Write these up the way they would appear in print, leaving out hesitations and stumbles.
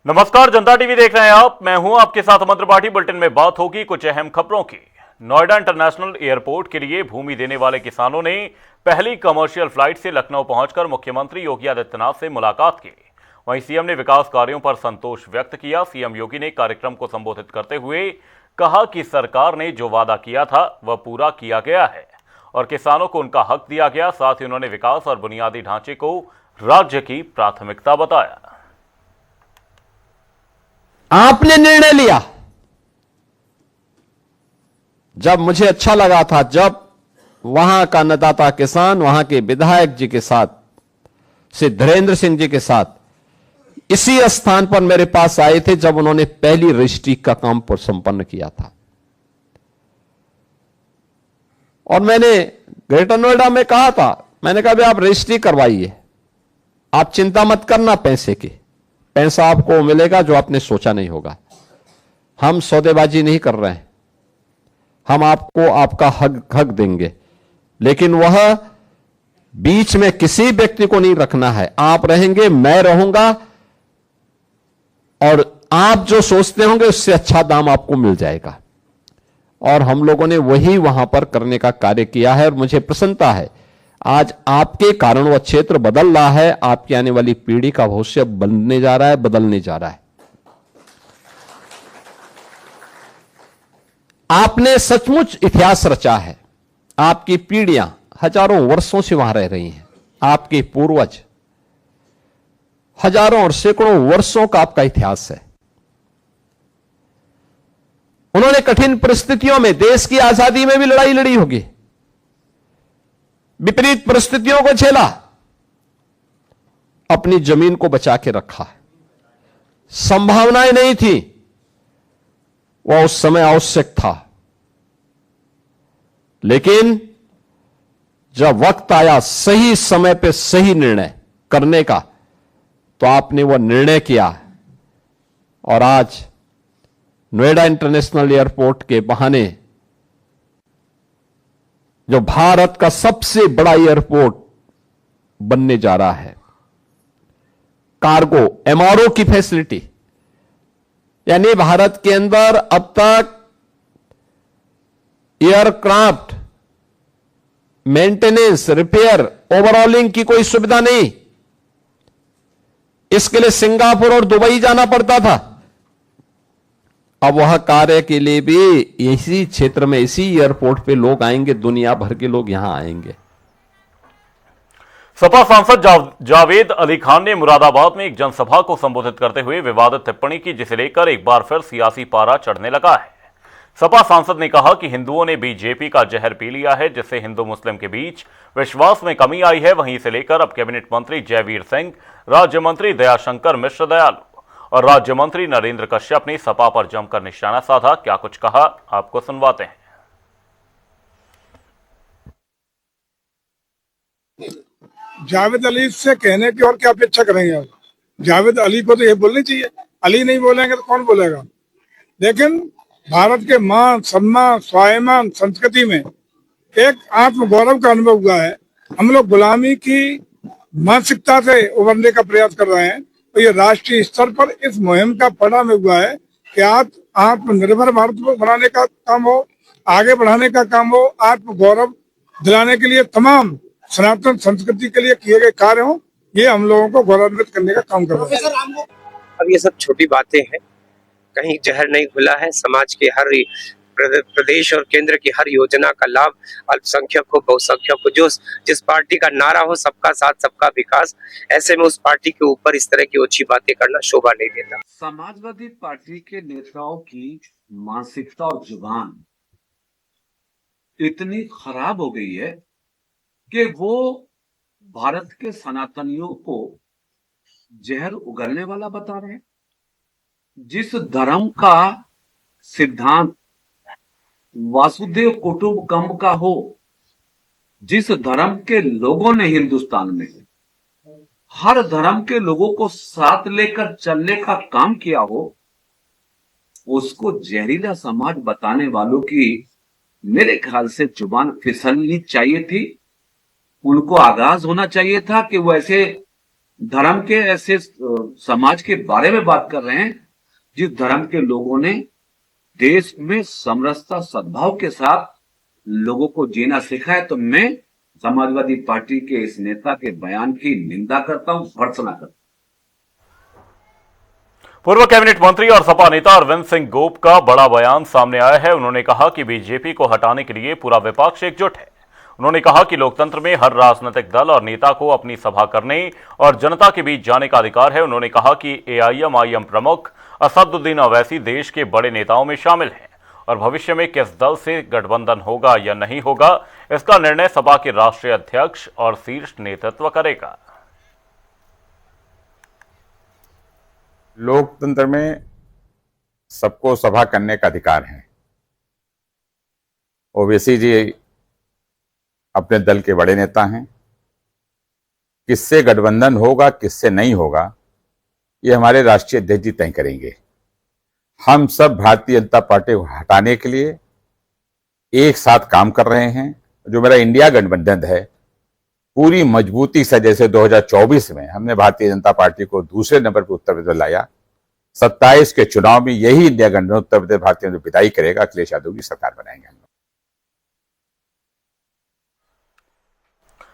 नमस्कार, जनता टीवी देख रहे हैं आप। मैं हूं आपके साथ अमर त्रिपाठी। बुलेटिन में बात होगी कुछ अहम खबरों की। नोएडा इंटरनेशनल एयरपोर्ट के लिए भूमि देने वाले किसानों ने पहली कमर्शियल फ्लाइट से लखनऊ पहुंचकर मुख्यमंत्री योगी आदित्यनाथ से मुलाकात की। वहीं सीएम ने विकास कार्यों पर संतोष व्यक्त किया। सीएम योगी ने कार्यक्रम को संबोधित करते हुए कहा कि सरकार ने जो वादा किया था वह पूरा किया गया है और किसानों को उनका हक दिया गया। साथ ही उन्होंने विकास और बुनियादी ढांचे को राज्य की प्राथमिकता बताया। आपने निर्णय लिया, जब मुझे अच्छा लगा था, जब वहां का अन्नदाता किसान वहां के विधायक जी के साथ, श्री धीरेन्द्र सिंह जी के साथ इसी स्थान पर मेरे पास आए थे जब उन्होंने पहली रजिस्ट्री का काम पर संपन्न किया था। और मैंने ग्रेटर नोएडा में कहा था, मैंने कहा भाई आप रजिस्ट्री करवाइए, आप चिंता मत करना पैसे की, पैसा आपको मिलेगा जो आपने सोचा नहीं होगा। हम सौदेबाजी नहीं कर रहे हैं, हम आपको आपका हक देंगे, लेकिन वह बीच में किसी व्यक्ति को नहीं रखना है। आप रहेंगे, मैं रहूंगा, और आप जो सोचते होंगे उससे अच्छा दाम आपको मिल जाएगा। और हम लोगों ने वही वहां पर करने का कार्य किया है और मुझे प्रसन्नता है आज आपके कारण वह क्षेत्र बदल रहा है। आपकी आने वाली पीढ़ी का भविष्य बनने जा रहा है, बदलने जा रहा है। आपने सचमुच इतिहास रचा है। आपकी पीढ़ियां हजारों वर्षों से वहां रह रही हैं। आपके पूर्वज हजारों और सैकड़ों वर्षों का आपका इतिहास है। उन्होंने कठिन परिस्थितियों में, देश की आजादी में भी लड़ाई लड़ी होगी, विपरीत परिस्थितियों को झेला, अपनी जमीन को बचा के रखा। संभावनाएं नहीं थी, वह उस समय आवश्यक था, लेकिन जब वक्त आया सही समय पे सही निर्णय करने का, तो आपने वह निर्णय किया। और आज नोएडा इंटरनेशनल एयरपोर्ट के बहाने जो भारत का सबसे बड़ा एयरपोर्ट बनने जा रहा है, कार्गो एमआरओ की फैसिलिटी, यानी भारत के अंदर अब तक एयरक्राफ्ट मेंटेनेंस, रिपेयर, ओवरऑलिंग की कोई सुविधा नहीं। इसके लिए सिंगापुर और दुबई जाना पड़ता था। अब वह कार्य के लिए भी इसी क्षेत्र में, इसी एयरपोर्ट पे लोग आएंगे, दुनिया भर के लोग यहां आएंगे। सपा सांसद जावेद अली खान ने मुरादाबाद में एक जनसभा को संबोधित करते हुए विवादित टिप्पणी की, जिसे लेकर एक बार फिर सियासी पारा चढ़ने लगा है। सपा सांसद ने कहा कि हिंदुओं ने बीजेपी का जहर पी लिया है, जिससे हिंदू मुस्लिम के बीच विश्वास में कमी आई है। वहीं इसे लेकर अब कैबिनेट मंत्री जयवीर सिंह, राज्य मंत्री दयाशंकर मिश्र दयालु और राज्य मंत्री नरेंद्र कश्यप ने सपा पर जमकर निशाना साधा। क्या कुछ कहा, आपको सुनवाते हैं। जावेद अली से कहने की और क्या अपेक्षा करेंगे आप? जावेद अली को तो ये बोलनी चाहिए, अली नहीं बोलेंगे तो कौन बोलेगा? लेकिन भारत के मान, सम्मान, स्वाभिमान, संस्कृति में एक आत्मगौरव का अनुभव हुआ है। हम लोग गुलामी की मानसिकता से उभरने का प्रयास कर रहे हैं, तो ये राष्ट्रीय स्तर पर इस मुहिम का परिणाम हुआ है कि आत्मनिर्भर भारत को बनाने का काम हो, आगे बढ़ाने का काम हो, आत्मगौरव दिलाने के लिए तमाम सनातन संस्कृति के लिए किए गए कार्य हो, ये हम लोगों को गौरवान्वित करने का काम कर रहे हैं। अब ये सब छोटी बातें हैं, कहीं जहर नहीं घुला है। समाज के हर प्रदेश और केंद्र की हर योजना का लाभ अल्पसंख्यक को, बहुसंख्यक को, जिस पार्टी का नारा हो सबका साथ सबका विकास, ऐसे में उस पार्टी के ऊपर इस तरह की ओछी बातें करना शोभा नहीं देता। समाजवादी पार्टी के नेताओं की मानसिकता और जुबान इतनी खराब हो गई है कि वो भारत के सनातनियों को जहर उगलने वाला बता रहे हैं। जिस धर्म का सिद्धांत वासुदेव कुटुंबकम का हो, जिस धर्म के लोगों ने हिंदुस्तान में हर धर्म के लोगों को साथ लेकर चलने का काम किया हो, उसको जहरीला समाज बताने वालों की मेरे ख्याल से जुबान फिसलनी चाहिए थी। उनको आगाज होना चाहिए था कि वो ऐसे धर्म के ऐसे समाज के बारे में बात कर रहे हैं जिस धर्म के लोगों ने देश में समरसता सद्भाव के साथ लोगों को जीना सिखाया। तो मैं समाजवादी पार्टी के इस नेता के बयान की निंदा करता हूं, भर्त्सना करता हूं। पूर्व कैबिनेट मंत्री और सपा नेता अरविंद सिंह गोप का बड़ा बयान सामने आया है। उन्होंने कहा कि बीजेपी को हटाने के लिए पूरा विपक्ष एकजुट है। उन्होंने कहा कि लोकतंत्र में हर राजनीतिक दल और नेता को अपनी सभा करने और जनता के बीच जाने का अधिकार है। उन्होंने कहा कि एआईएमआईएम प्रमुख असदुद्दीन ओवैसी देश के बड़े नेताओं में शामिल हैं और भविष्य में किस दल से गठबंधन होगा या नहीं होगा, इसका निर्णय सपा के राष्ट्रीय अध्यक्ष और शीर्ष नेतृत्व करेगा। लोकतंत्र में सबको सभा करने का अधिकार है। ओवैसी जी अपने दल के बड़े नेता हैं। किससे गठबंधन होगा, किससे नहीं होगा, ये हमारे राष्ट्रीय अध्यक्ष जी तय करेंगे। हम सब भारतीय जनता पार्टी को हटाने के लिए एक साथ काम कर रहे हैं। जो मेरा इंडिया गठबंधन है, पूरी मजबूती से, जैसे 2024 में हमने भारतीय जनता पार्टी को दूसरे नंबर पर उत्तर प्रदेश लाया, 27 के चुनाव में यही इंडिया गठबंधन उत्तर प्रदेश भारतीय जनता विदाई करेगा, अखिलेश यादव की सरकार बनाएंगे।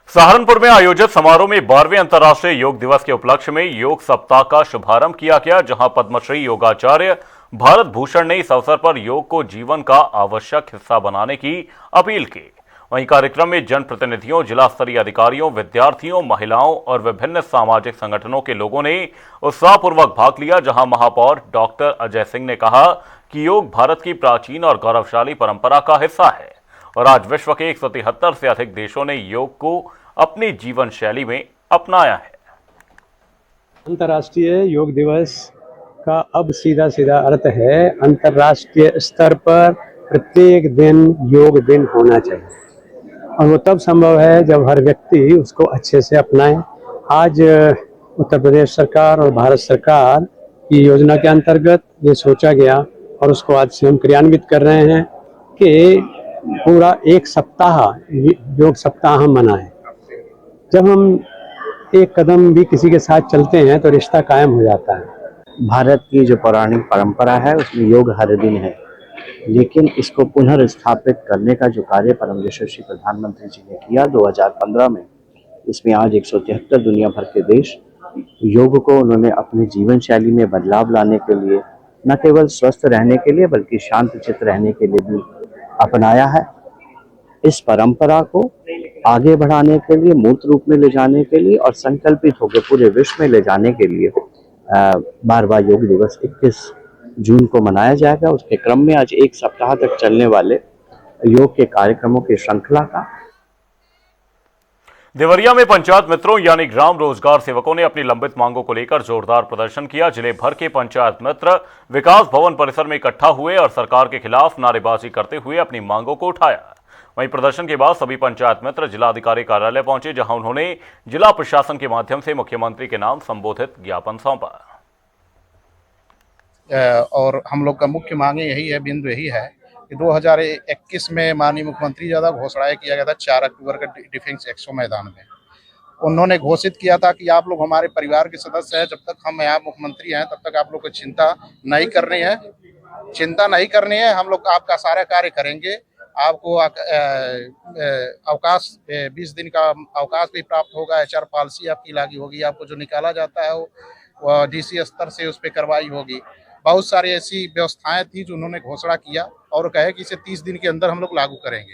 सहारनपुर में आयोजित समारोह में 12वें अंतर्राष्ट्रीय योग दिवस के उपलक्ष्य में योग सप्ताह का शुभारंभ किया गया, जहां पद्मश्री योगाचार्य भारत भूषण ने इस अवसर पर योग को जीवन का आवश्यक हिस्सा बनाने की अपील की। वहीं कार्यक्रम में जनप्रतिनिधियों, जिला स्तरीय अधिकारियों, विद्यार्थियों, महिलाओं और विभिन्न सामाजिक संगठनों के लोगों ने उत्साहपूर्वक भाग लिया। जहां महापौर डॉक्टर अजय सिंह ने कहा कि योग भारत की प्राचीन और गौरवशाली परंपरा का हिस्सा है और आज विश्व के 173 से अधिक देशों ने योग को अपनी जीवन शैली में अपनाया है। अंतर्राष्ट्रीय योग दिवस का अब सीधा सीधा अर्थ है अंतर्राष्ट्रीय स्तर पर प्रत्येक दिन योग दिन होना चाहिए, और वो तब संभव है जब हर व्यक्ति उसको अच्छे से अपनाए। आज उत्तर प्रदेश सरकार और भारत सरकार की योजना के अंतर्गत ये सोचा गया और उसको आज से हम क्रियान्वित कर रहे हैं कि पूरा एक सप्ताह योग सप्ताह हम मनाएं। जब हम एक कदम भी किसी के साथ चलते हैं तो रिश्ता कायम हो जाता है। भारत की जो पौराणिक परंपरा है उसमें योग हर दिन है, लेकिन इसको पुनर्स्थापित करने का जो कार्य परम यशस्वी प्रधानमंत्री जी ने किया 2015 में, इसमें आज 173 दुनिया भर के देश योग को उन्होंने अपने जीवन शैली में बदलाव लाने के लिए, न केवल स्वस्थ रहने के लिए बल्कि शांत चित्त रहने के लिए भी अपनाया है। इस परंपरा को आगे बढ़ाने के लिए, मूर्त रूप में ले जाने के लिए और संकल्पित होकर पूरे विश्व में ले जाने के लिए 12वां योग दिवस 21 जून को मनाया जाएगा। उसके क्रम में आज एक सप्ताह तक चलने वाले योग के कार्यक्रमों की श्रृंखला का देवरिया में पंचायत मित्रों यानी ग्राम रोजगार सेवकों ने अपनी लंबित मांगों को लेकर जोरदार प्रदर्शन किया। जिले भर के पंचायत मित्र विकास भवन परिसर में इकट्ठा हुए और सरकार के खिलाफ नारेबाजी करते हुए अपनी मांगों को उठाया। वहीं प्रदर्शन के बाद सभी पंचायत मित्र जिलाधिकारी कार्यालय पहुंचे, जहां उन्होंने जिला प्रशासन के माध्यम से मुख्यमंत्री के नाम संबोधित ज्ञापन सौंपा। और हम लोग का मुख्य मांगे यही है, बिंदु यही है कि 2021 में माननीय मुख्यमंत्री द्वारा घोषणा किया गया था 4 अक्टूबर का डिफेंस एक्सपो मैदान में। उन्होंने घोषित किया था कि आप लोग हमारे परिवार के सदस्य हैं, जब तक हम यहाँ मुख्यमंत्री हैं तब तक आप लोग को चिंता नहीं करनी है। हम लोग आपका सारा कार्य करेंगे। आपको अवकाश 20 दिन का अवकाश भी प्राप्त होगा। HR पॉलिसी आपकी लागू होगी। आपको जो निकाला जाता है वो DC स्तर से उस पर कार्रवाई होगी। बहुत सारी ऐसी व्यवस्थाएं थी जो उन्होंने घोषणा किया और कहे कि इसे 30 दिन के अंदर हम लोग लागू करेंगे,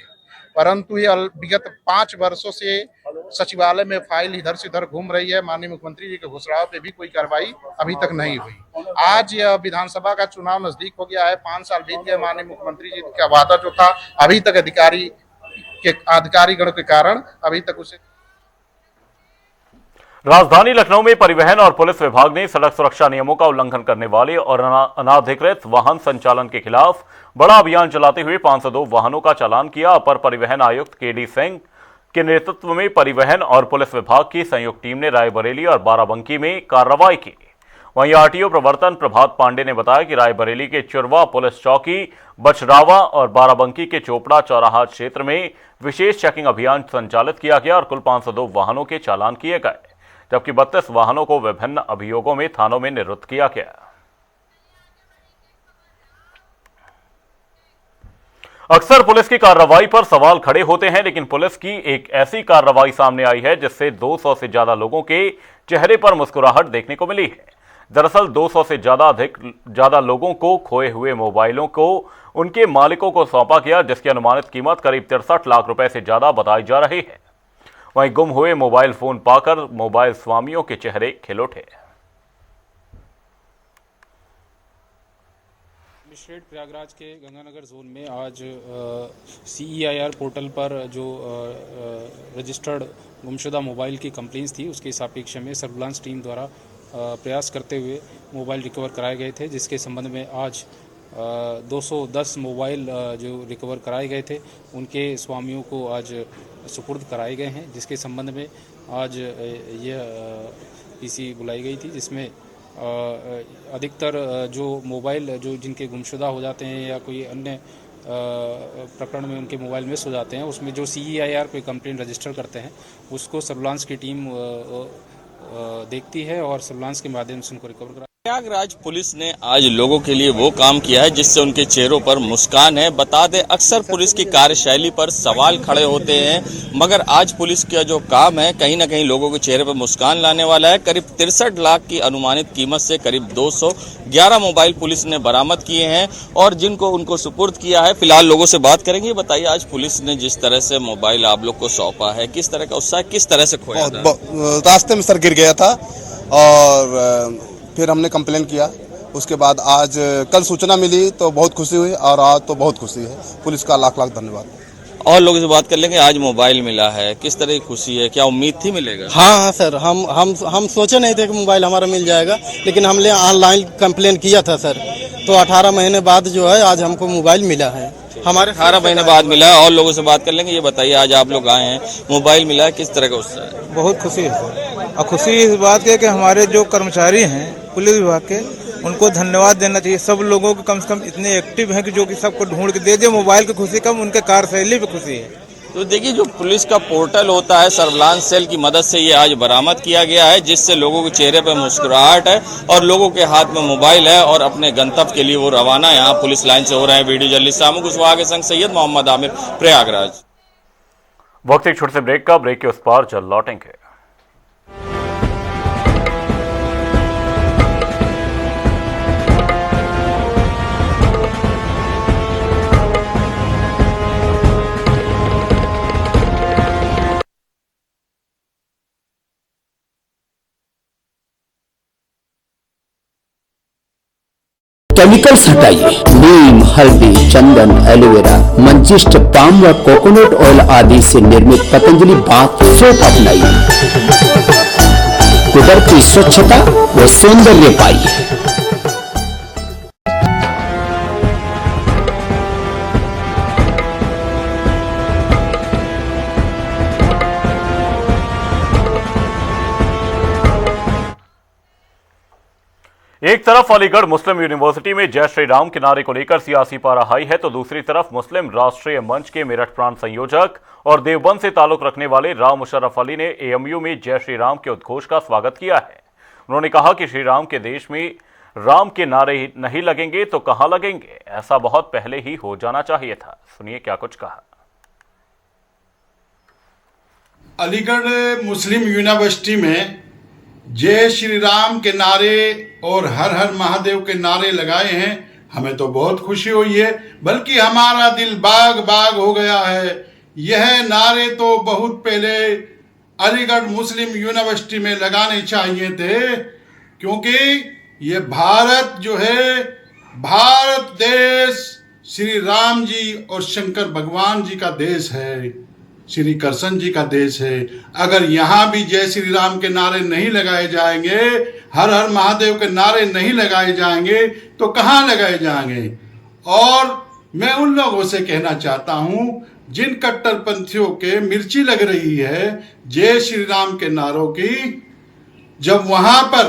परंतु ये विगत 5 वर्षों से सचिवालय में फाइल इधर से उधर घूम रही है। माननीय मुख्यमंत्री जी के घोषणाओं पे भी कोई कार्रवाई अभी तक नहीं हुई। आज यह विधानसभा का चुनाव नजदीक हो गया है, 5 साल बीत गए। माननीय मुख्यमंत्री जी का वादा जो था अभी तक अधिकारीगण के कारण अभी तक उसे। राजधानी लखनऊ में परिवहन और पुलिस विभाग ने सड़क सुरक्षा नियमों का उल्लंघन करने वाले और अनाधिकृत वाहन संचालन के खिलाफ बड़ा अभियान चलाते हुए 502 वाहनों का चालान किया। अपर परिवहन आयुक्त KD सिंह के नेतृत्व में परिवहन और पुलिस विभाग की संयुक्त टीम ने रायबरेली और बाराबंकी में कार्रवाई की। वहीं RTO प्रवर्तन प्रभात पांडे ने बताया कि रायबरेली के चुरवा पुलिस चौकी, बछरावा और बाराबंकी के चोपड़ा चौराहा क्षेत्र में विशेष चेकिंग अभियान संचालित किया गया और कुल 502 वाहनों के चालान किए गए, जबकि 32 वाहनों को विभिन्न अभियोगों में थानों में निरुद्ध किया गया। अक्सर पुलिस की कार्रवाई पर सवाल खड़े होते हैं, लेकिन पुलिस की एक ऐसी कार्रवाई सामने आई है जिससे 200 से ज्यादा लोगों के चेहरे पर मुस्कुराहट देखने को मिली है। दरअसल 200 से ज्यादा लोगों को खोए हुए मोबाइलों को उनके मालिकों को सौंपा गया, जिसकी अनुमानित कीमत करीब 63 लाख रुपए से ज्यादा बताई जा रही है। वहीं गुम हुए मोबाइल फोन पाकर मोबाइल स्वामियों के चेहरे खिल उठे। मजिस्ट्रेट प्रयागराज के गंगानगर जोन में आज CEIR पोर्टल पर जो रजिस्टर्ड गुमशुदा मोबाइल की कंप्लेंट्स थी, उसके सापेक्ष में सर्विलांस टीम द्वारा प्रयास करते हुए मोबाइल रिकवर कराए गए थे, जिसके संबंध में आज 210 मोबाइल जो रिकवर कराए गए थे उनके स्वामियों को आज सुपुर्द कराए गए हैं, जिसके संबंध में आज यह PC बुलाई गई थी, जिसमें अधिकतर जो मोबाइल जो जिनके गुमशुदा हो जाते हैं या कोई अन्य प्रकरण में उनके मोबाइल मिस हो जाते हैं, उसमें जो CEIR पे कंप्लेंट रजिस्टर करते हैं उसको सर्विलांस की टीम देखती है और सर्विलांस के माध्यम से उनको रिकवर करा। प्रयागराज पुलिस ने आज लोगों के लिए वो काम किया है जिससे उनके चेहरों पर मुस्कान है। बता दें, अक्सर पुलिस की कार्यशैली पर सवाल खड़े होते हैं, मगर आज पुलिस का जो काम है कहीं ना कहीं लोगों के चेहरे पर मुस्कान लाने वाला है। करीब 63 लाख की अनुमानित कीमत से करीब 211 मोबाइल पुलिस ने बरामद किए हैं और जिनको उनको सुपुर्द किया है। फिलहाल लोगों से बात करेंगे। बताइए, आज पुलिस ने जिस तरह से मोबाइल आप लोग को सौंपा है, किस तरह का उत्साह, किस तरह से खोया? रास्ते में सर गिर गया था और फिर हमने कंप्लेन किया। उसके बाद आज कल सूचना मिली तो बहुत खुशी हुई और आज तो बहुत खुशी है। पुलिस का लाख लाख धन्यवाद। और लोगों से बात कर लेंगे। आज मोबाइल मिला है, किस तरह की खुशी है, क्या उम्मीद थी मिलेगा? हाँ सर, हम सोचे नहीं थे कि मोबाइल हमारा मिल जाएगा, लेकिन हमने ऑनलाइन कंप्लेन किया था सर, तो 18 महीने बाद जो है आज हमको मोबाइल मिला है। हमारे 18 महीने बाद मिला है। और लोगों से बात कर लेंगे। ये बताइए, आज आप लोग आए हैं, मोबाइल मिला है, किस तरह का उत्साह है? बहुत खुशी है सर, और खुशी इस बात की कि हमारे जो कर्मचारी हैं पुलिस विभाग के, उनको धन्यवाद देना चाहिए। सब लोगों को कम से कम इतने एक्टिव हैं कि जो कि सबको ढूंढ के दे मोबाइल की खुशी कम, उनके कार्यशैली पे खुशी है। तो देखिए, जो पुलिस का पोर्टल होता है, सर्विलांस सेल की मदद से ये आज बरामद किया गया है, जिससे लोगों के चेहरे पर मुस्कुराहट है और लोगों के हाथ में मोबाइल है और अपने गंतव्य के लिए वो रवाना यहाँ पुलिस लाइन से हो रहे हैं। वीडियो जर्नलिस्ट सामू कुशवाहा के संग सैयद मोहम्मद आमिर, प्रयागराज। वक्त एक छोटे से ब्रेक का, ब्रेक के उस पार चल लौटेंगे। केमिकल्स हटाइए। नीम, हल्दी, चंदन, एलोवेरा, मंजिष्ट, पाम व कोकोनट ऑयल आदि से निर्मित पतंजलि बाथ सोप अपनाइए। कुदरती स्वच्छता व सौंदर्य पाइए। एक तरफ अलीगढ़ मुस्लिम यूनिवर्सिटी में जय श्री राम के नारे को लेकर सियासी पारा हाई है, तो दूसरी तरफ मुस्लिम राष्ट्रीय मंच के मेरठ प्रांत संयोजक और देवबंद से ताल्लुक रखने वाले राव मुशर्रफ अली ने AMU में जय श्री राम के उद्घोष का स्वागत किया है। उन्होंने कहा कि श्री राम के देश में राम के नारे नहीं लगेंगे तो कहां लगेंगे, ऐसा बहुत पहले ही हो जाना चाहिए था। सुनिए क्या कुछ कहा। अलीगढ़ मुस्लिम यूनिवर्सिटी में जय श्री राम के नारे और हर हर महादेव के नारे लगाए हैं। हमें तो बहुत खुशी हुई है, बल्कि हमारा दिल बाग बाग हो गया है। यह नारे तो बहुत पहले अलीगढ़ मुस्लिम यूनिवर्सिटी में लगाने चाहिए थे, क्योंकि ये भारत जो है, भारत देश श्री राम जी और शंकर भगवान जी का देश है, श्री कृष्ण जी का देश है। अगर यहाँ भी जय श्री राम के नारे नहीं लगाए जाएंगे, हर हर महादेव के नारे नहीं लगाए जाएंगे, तो कहाँ लगाए जाएंगे। और मैं उन लोगों से कहना चाहता हूँ जिन कट्टरपंथियों के मिर्ची लग रही है जय श्री राम के नारों की, जब वहां पर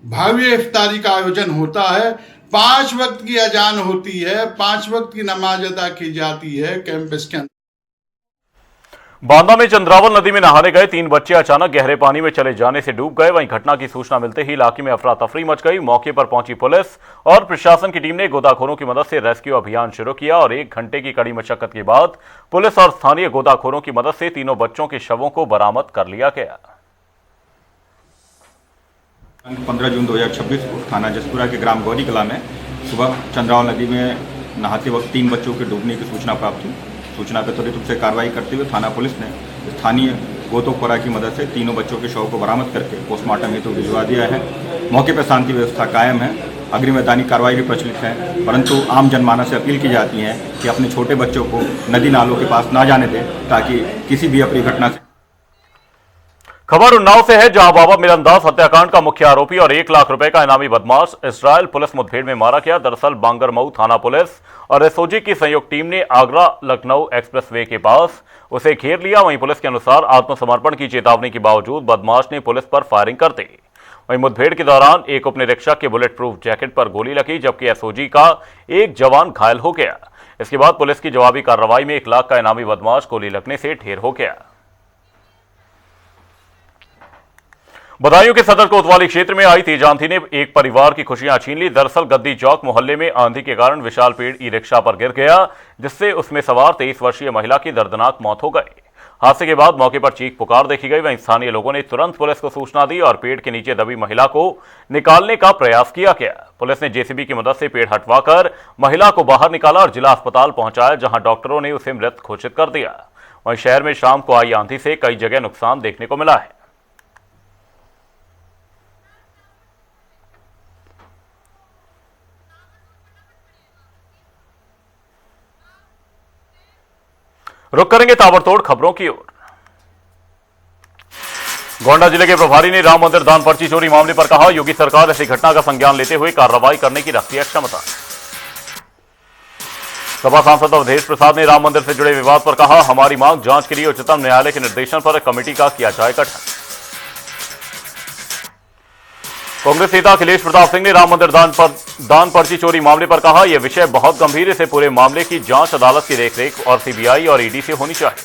भव्य इफ्तारी का आयोजन होता है, 5 वक्त की अजान होती है, 5 वक्त की नमाज अदा की जाती है कैंपस के अंदर। बांदा में चंद्रावल नदी में नहाने गए 3 बच्चे अचानक गहरे पानी में चले जाने से डूब गए। वहीं घटना की सूचना मिलते ही इलाके में अफरा तफरी मच गई। मौके पर पहुंची पुलिस और प्रशासन की टीम ने गोताखोरों की मदद से रेस्क्यू अभियान शुरू किया और 1 घंटे की कड़ी मशक्कत के बाद पुलिस और स्थानीय गोताखोरों की मदद से तीनों बच्चों के शवों को बरामद कर लिया गया। 15 जून 2026 को थाना जसपुरा के ग्राम गौरी कला में सुबह चंद्रावल नदी में नहाते वक्त 3 बच्चों के डूबने की सूचना प्राप्त हुई। सूचना पर त्वरित रूप से कार्रवाई करते हुए थाना पुलिस ने स्थानीय गोताखोरों की मदद से तीनों बच्चों के शव को बरामद करके पोस्टमार्टम हेतु भिजवा दिया है। मौके पर शांति व्यवस्था कायम है। अग्रिम वैधानिक कार्रवाई भी प्रचलित है, परंतु आम जनमानस से अपील की जाती है कि अपने छोटे बच्चों को नदी नालों के पास ना जाने दें ताकि किसी भी अप्रिय घटना से। खबर उन्नाव से है, जहां बाबा मिलनदास हत्याकांड का मुख्य आरोपी और 1 लाख रुपए का इनामी बदमाश इस्राइल पुलिस मुठभेड़ में मारा गया। दरअसल बांगरमऊ थाना पुलिस और एसओजी की संयुक्त टीम ने आगरा लखनऊ एक्सप्रेसवे के पास उसे घेर लिया। वहीं पुलिस के अनुसार आत्मसमर्पण की चेतावनी के बावजूद बदमाश ने पुलिस पर फायरिंग कर दी। वहीं मुठभेड़ के दौरान एक उपनिरीक्षक के बुलेट प्रूफ जैकेट पर गोली लगी, जबकि एसओजी का एक जवान घायल हो गया। इसके बाद पुलिस की जवाबी कार्रवाई में 1 लाख का इनामी बदमाश गोली लगने से ढेर हो गया। बदायूं के सदर कोतवाली क्षेत्र में आई तेज आंधी ने एक परिवार की खुशियां छीन ली। दरअसल गद्दी चौक मोहल्ले में आंधी के कारण विशाल पेड़ ई रिक्शा पर गिर गया, जिससे उसमें सवार 23 वर्षीय महिला की दर्दनाक मौत हो गई। हादसे के बाद मौके पर चीख पुकार देखी गई। वहीं स्थानीय लोगों ने तुरंत पुलिस को सूचना दी और पेड़ के नीचे दबी महिला को निकालने का प्रयास किया गया। पुलिस ने जेसीबी की मदद से पेड़ हटवाकर महिला को बाहर निकाला और जिला अस्पताल पहुंचाया, जहां डॉक्टरों ने उसे मृत घोषित कर दिया। वहीं शहर में शाम को आई आंधी से कई जगह नुकसान देखने को मिला है। रुक करेंगे ताबड़तोड़ खबरों की ओर। गोंडा जिले के प्रभारी ने राम मंदिर दान पर्ची चोरी मामले पर कहा, योगी सरकार ऐसी घटना का संज्ञान लेते हुए कार्रवाई करने की रखती है क्षमता। सपा सांसद अवधेश प्रसाद ने राम मंदिर से जुड़े विवाद पर कहा, हमारी मांग जांच के लिए उच्चतम न्यायालय के निर्देशन पर कमेटी का किया जाए गठन। कांग्रेस नेता अखिलेश प्रताप सिंह ने राम मंदिर दान पर्ची चोरी मामले पर कहा, यह विषय बहुत गंभीर है। इसे पूरे मामले की जांच अदालत की देखरेख और सीबीआई और ईडी से होनी चाहिए।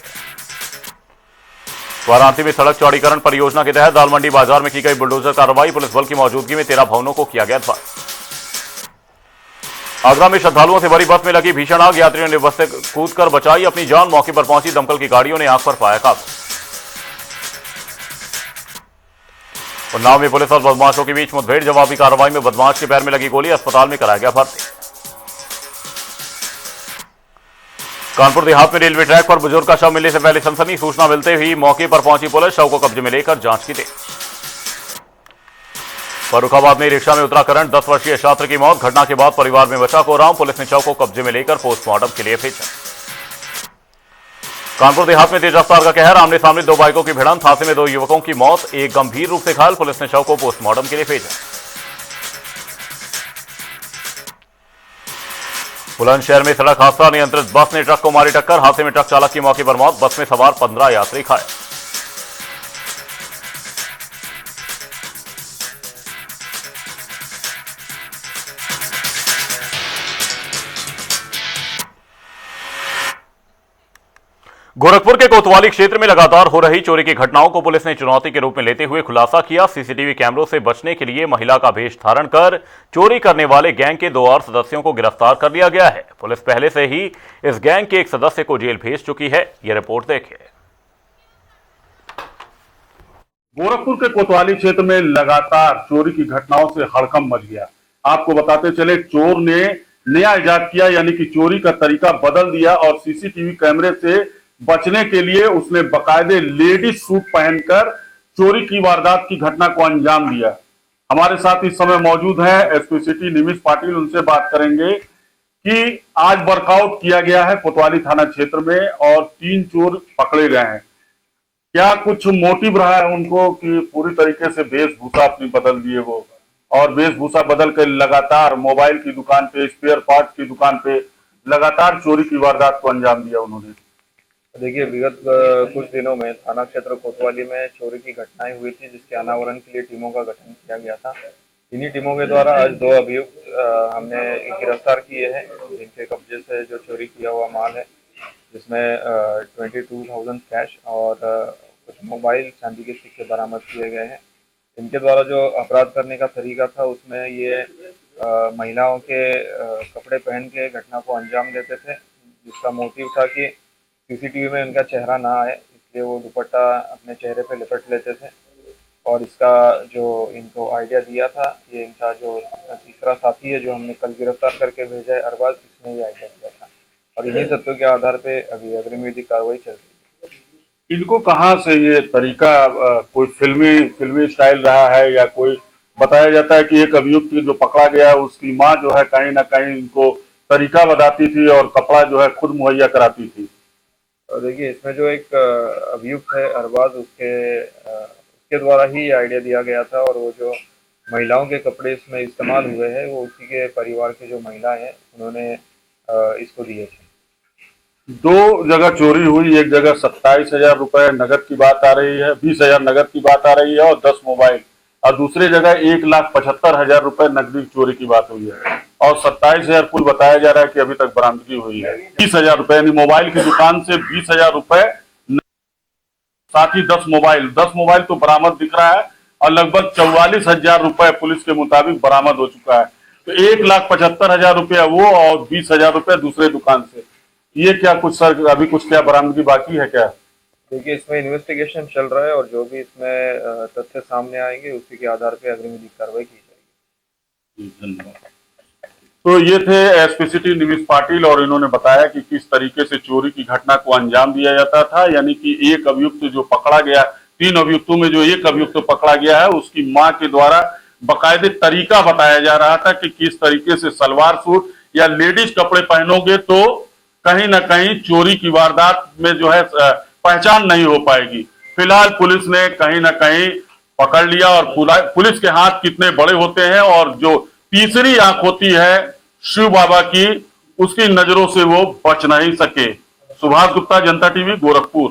वाराणसी में सड़क चौड़ीकरण परियोजना के तहत दाल मंडी बाजार में की गई बुलडोजर कार्रवाई। पुलिस बल की मौजूदगी में 13 भवनों को किया गया ध्वस्त। आगरा में श्रद्धालुओं से भरी बस में लगी भीषण आग, यात्रियों ने बस से कूदकर बचाई अपनी जान। मौके पर पहुंची दमकल की गाड़ियों ने आग पर पाया काबू। उन्नाव में पुलिस और बदमाशों के बीच मुठभेड़, जवाबी कार्रवाई में बदमाश के पैर में लगी गोली, अस्पताल में कराया गया भर्ती। कानपुर देहात में रेलवे ट्रैक पर बुजुर्ग का शव मिलने से पहले सनसनी। सूचना मिलते ही मौके पर पहुंची पुलिस, शव को कब्जे में लेकर जांच की तेज। फर्रुखाबाद में रिक्शा में उतरा करंट, 10 वर्षीय छात्र की मौत। घटना के बाद परिवार में मचा कोहराम। पुलिस ने शव को कब्जे में लेकर पोस्टमार्टम के लिए भेजा। कानपुर देहात में तेज रफ्तार का कहर, आमने सामने 2 बाइकों की भिड़ंत। हादसे में 2 युवकों की मौत, एक गंभीर रूप से घायल। पुलिस ने शव को पोस्टमार्टम के लिए भेजा। बुलंदशहर में सड़क हादसा, नियंत्रित बस ने ट्रक को मारी टक्कर। हादसे में ट्रक चालक की मौके पर मौत, बस में सवार 15 यात्री घायल। गोरखपुर के कोतवाली क्षेत्र में लगातार हो रही चोरी की घटनाओं को पुलिस ने चुनौती के रूप में लेते हुए खुलासा किया। सीसीटीवी कैमरों से बचने के लिए महिला का भेष धारण कर चोरी करने वाले गैंग के 2 और सदस्यों को गिरफ्तार कर लिया गया है। पुलिस पहले से ही इस गैंग के एक सदस्य को जेल भेज चुकी है। यह रिपोर्ट देखिए। गोरखपुर के कोतवाली क्षेत्र में लगातार चोरी की घटनाओं से हड़कंप मच गया। आपको बताते चले, चोर ने नया इजाद किया, यानी कि चोरी का तरीका बदल दिया और सीसीटीवी कैमरे से बचने के लिए उसने बकायदे लेडीज सूट पहनकर चोरी की वारदात की घटना को अंजाम दिया। हमारे साथ इस समय मौजूद हैं एसपी सिटी निमिष पाटिल। उनसे बात करेंगे कि आज वर्कआउट किया गया है कोतवाली थाना क्षेत्र में और 3 चोर पकड़े गए हैं। क्या कुछ मोटिव रहा है उनको कि पूरी तरीके से वेशभूषा अपनी बदल दिए वो, और वेशभूषा बदल कर लगातार मोबाइल की दुकान पे, स्पेयर पार्ट की दुकान पे लगातार चोरी की वारदात को अंजाम दिया उन्होंने? देखिए, विगत कुछ दिनों में थाना क्षेत्र कोतवाली में चोरी की घटनाएं हुई थी, जिसके अनावरण के लिए टीमों का गठन किया गया था। इन्हीं टीमों के द्वारा आज 2 अभियुक्त हमने गिरफ्तार किए हैं, जिनके कब्जे से जो चोरी किया हुआ माल है, जिसमें जिसमें 22,000 कैश और कुछ मोबाइल चांदी के सिक्के बरामद किए गए हैं। इनके द्वारा जो अपराध करने का तरीका था उसमें ये महिलाओं के कपड़े पहन के घटना को अंजाम देते थे, जिसका मोटिव था कि सीसीटीवी में इनका चेहरा ना आए, इसलिए वो दुपट्टा अपने चेहरे पे लिपट लेते थे। और इसका जो इनको आइडिया दिया था, ये इनका जो तीसरा साथी है जो हमने कल गिरफ्तार करके भेजा है अरबाज, इसने ये आइडिया दिया था और इन्हीं तथ्यों के आधार पे अभी अग्रिम विधिक कार्रवाई चल रही है। इनको कहाँ से ये तरीका कोई फिल्मी स्टाइल रहा है या कोई बताया जाता है कि एक अभियुक्त जो पकड़ा गया है उसकी माँ जो है कहीं ना कहीं इनको तरीका बताती थी और कपड़ा जो है खुद मुहैया कराती थी। और देखिए इसमें जो एक अभियुक्त है अरबाज, उसके द्वारा ही आइडिया दिया गया था और वो जो महिलाओं के कपड़े इसमें इस्तेमाल हुए हैं वो उसी के परिवार के जो महिला हैं उन्होंने इसको दिए थे। 2 जगह चोरी हुई, एक जगह 27,000 रुपए नगद की बात आ रही है, 20,000 नगद की बात आ रही है और 10 मोबाइल, और दूसरी जगह 1,75,000 रुपए नकदी चोरी की बात हुई है और 27,000 कुल बताया जा रहा है कि अभी तक बरामदगी हुई है। 20,000 रुपए यानी मोबाइल की दुकान से 20,000 रुपए, साथ ही 10 मोबाइल तो बरामद दिख रहा है और लगभग 44,000 रुपए पुलिस के मुताबिक बरामद हो चुका है। तो 1,75,000 रुपया वो और 20,000 रुपया दूसरे दुकान से। ये क्या कुछ सर अभी कुछ क्या बरामदगी बाकी है क्या? देखिए इसमें इन्वेस्टिगेशन चल रहा है और जो भी इसमें तथ्य सामने आएंगे उसी के आधार पे अग्रिम विधिक कार्रवाई की जाएगी। धन्यवाद। तो ये थे एसपी सिटी निमिष पाटिल और इन्होंने बताया कि किस तरीके से चोरी की घटना को अंजाम दिया जाता था, यानी कि एक अभियुक्त जो पकड़ा गया, 3 अभियुक्तों में जो एक अभियुक्त पकड़ा गया है उसकी मां के द्वारा बाकायदे तरीका बताया जा रहा था कि किस तरीके से सलवार सूट या लेडीज कपड़े पहनोगे तो कहीं ना कहीं चोरी की वारदात में जो है पहचान नहीं हो पाएगी। फिलहाल पुलिस ने कहीं ना कहीं पकड़ लिया और पुलिस के हाथ कितने बड़े होते हैं और जो तीसरी आंख होती है शिव बाबा की, उसकी नजरों से वो बच नहीं सके। सुभाष गुप्ता, जनता टीवी, गोरखपुर।